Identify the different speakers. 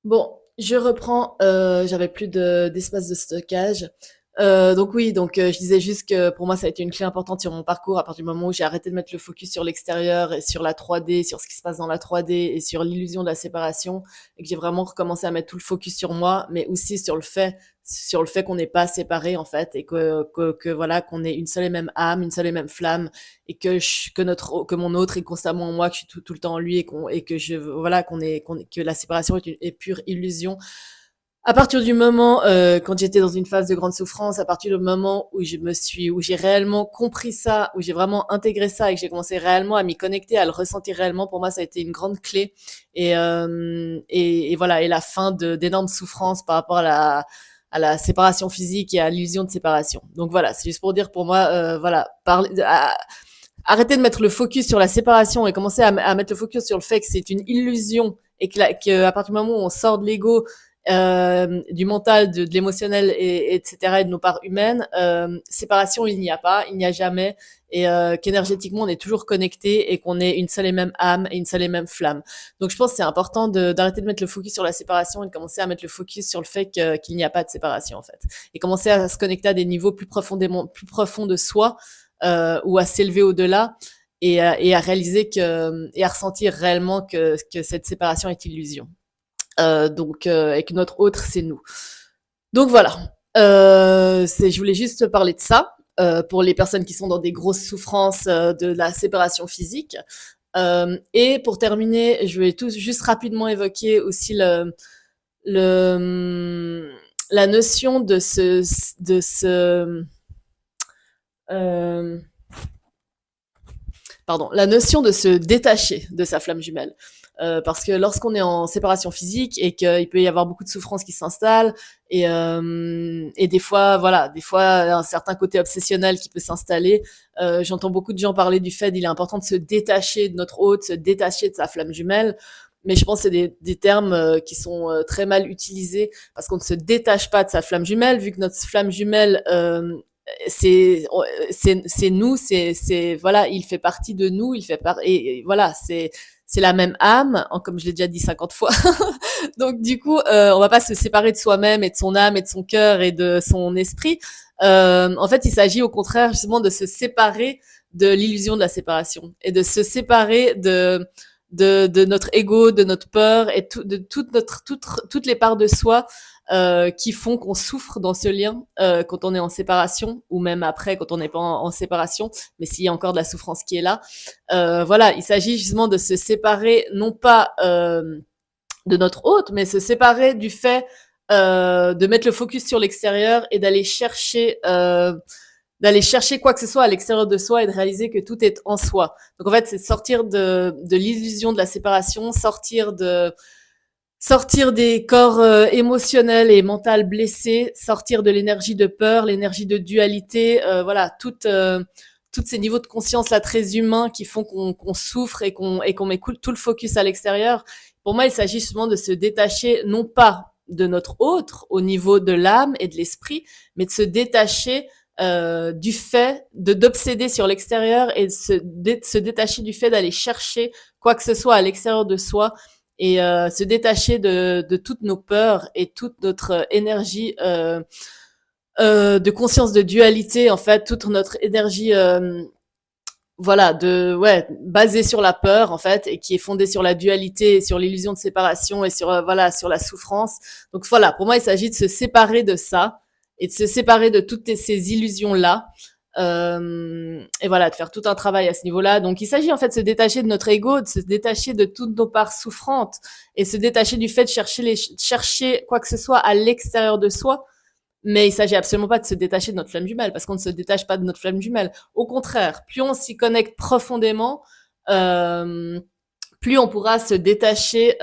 Speaker 1: Bon, je reprends. J'avais plus d'espace de stockage. Donc oui, je disais juste que pour moi, ça a été une clé importante sur mon parcours à partir du moment où j'ai arrêté de mettre le focus sur l'extérieur et sur la 3D, sur ce qui se passe dans la 3D et sur l'illusion de la séparation, et que j'ai vraiment recommencé à mettre tout le focus sur moi, mais aussi sur le fait qu'on n'est pas séparés en fait, et que voilà, qu'on est une seule et même âme, une seule et même flamme, et que mon autre est constamment en moi, que je suis tout le temps en lui, et que je voilà que la séparation est pure illusion. À partir du moment, quand j'étais dans une phase de grande souffrance, à partir du moment où j'ai réellement compris ça, où j'ai vraiment intégré ça et que j'ai commencé réellement à m'y connecter, à le ressentir réellement, pour moi, ça a été une grande clé. Et voilà, et la fin d'énormes souffrances par rapport à la séparation physique et à l'illusion de séparation. Donc voilà, c'est juste pour dire pour moi, voilà, arrêter de mettre le focus sur la séparation et commencer à mettre le focus sur le fait que c'est une illusion et à partir du moment où on sort de l'ego, du mental, de l'émotionnel, etc., et de nos parts humaines, séparation, il n'y a pas, il n'y a jamais, et qu'énergétiquement, on est toujours connecté et qu'on est une seule et même âme et une seule et même flamme. Donc je pense que c'est important d'arrêter de mettre le focus sur la séparation et de commencer à mettre le focus sur le fait qu'il n'y a pas de séparation, en fait. Et commencer à se connecter à des niveaux plus profonds de soi, ou à s'élever au-delà, et à réaliser et à ressentir réellement que cette séparation est illusion. Et que notre autre, c'est nous. Donc voilà. Je voulais juste parler de ça, pour les personnes qui sont dans des grosses souffrances, de la séparation physique. Et pour terminer, je vais juste rapidement évoquer aussi le la notion euh, la notion de se détacher de sa flamme jumelle. Parce que lorsqu'on est en séparation physique et qu'il peut y avoir beaucoup de souffrances qui s'installent, et des fois un certain côté obsessionnel qui peut s'installer. J'entends beaucoup de gens parler du fait qu'il est important de se détacher de notre hôte, se détacher de sa flamme jumelle. Mais je pense que c'est des termes, qui sont, très mal utilisés, parce qu'on ne se détache pas de sa flamme jumelle, vu que notre flamme jumelle, c'est c'est nous, c'est voilà, il fait partie de nous, et voilà, c'est la même âme, comme je l'ai déjà dit 50 fois. Donc du coup, on va pas se séparer de soi-même et de son âme et de son cœur et de son esprit. En fait, il s'agit au contraire justement de se séparer de l'illusion de la séparation, et de se séparer de notre ego, de notre peur, et de toutes les parts de soi, qui font qu'on souffre dans ce lien, quand on est en séparation, ou même après quand on n'est pas en séparation, mais s'il y a encore de la souffrance qui est là. Voilà, il s'agit justement de se séparer, non pas, de notre hôte, mais se séparer du fait, de mettre le focus sur l'extérieur et d'aller chercher quoi que ce soit à l'extérieur de soi, et de réaliser que tout est en soi. Donc en fait, c'est sortir de l'illusion de la séparation, sortir des corps, émotionnels et mentaux blessés, sortir de l'énergie de peur, l'énergie de dualité, voilà, toutes ces niveaux de conscience là très humains qui font qu'on souffre, et qu'on met tout le focus à l'extérieur. Pour moi, il s'agit justement de se détacher, non pas de notre autre au niveau de l'âme et de l'esprit, mais de se détacher, du fait d'obséder sur l'extérieur, et se détacher du fait d'aller chercher quoi que ce soit à l'extérieur de soi, et se détacher de toutes nos peurs et toute notre énergie, de conscience de dualité, en fait, toute notre énergie, voilà, basée sur la peur, en fait, et qui est fondée sur la dualité, et sur l'illusion de séparation, et voilà, sur la souffrance. Donc voilà, pour moi, il s'agit de se séparer de ça, et de se séparer de toutes ces illusions là. Et voilà, de faire tout un travail à ce niveau-là. Donc il s'agit en fait de se détacher de notre ego, de se détacher de toutes nos parts souffrantes, et se détacher du fait de chercher quoi que ce soit à l'extérieur de soi. Mais il s'agit absolument pas de se détacher de notre flamme jumelle, parce qu'on ne se détache pas de notre flamme jumelle. Au contraire, plus on s'y connecte profondément, plus on pourra se détacher,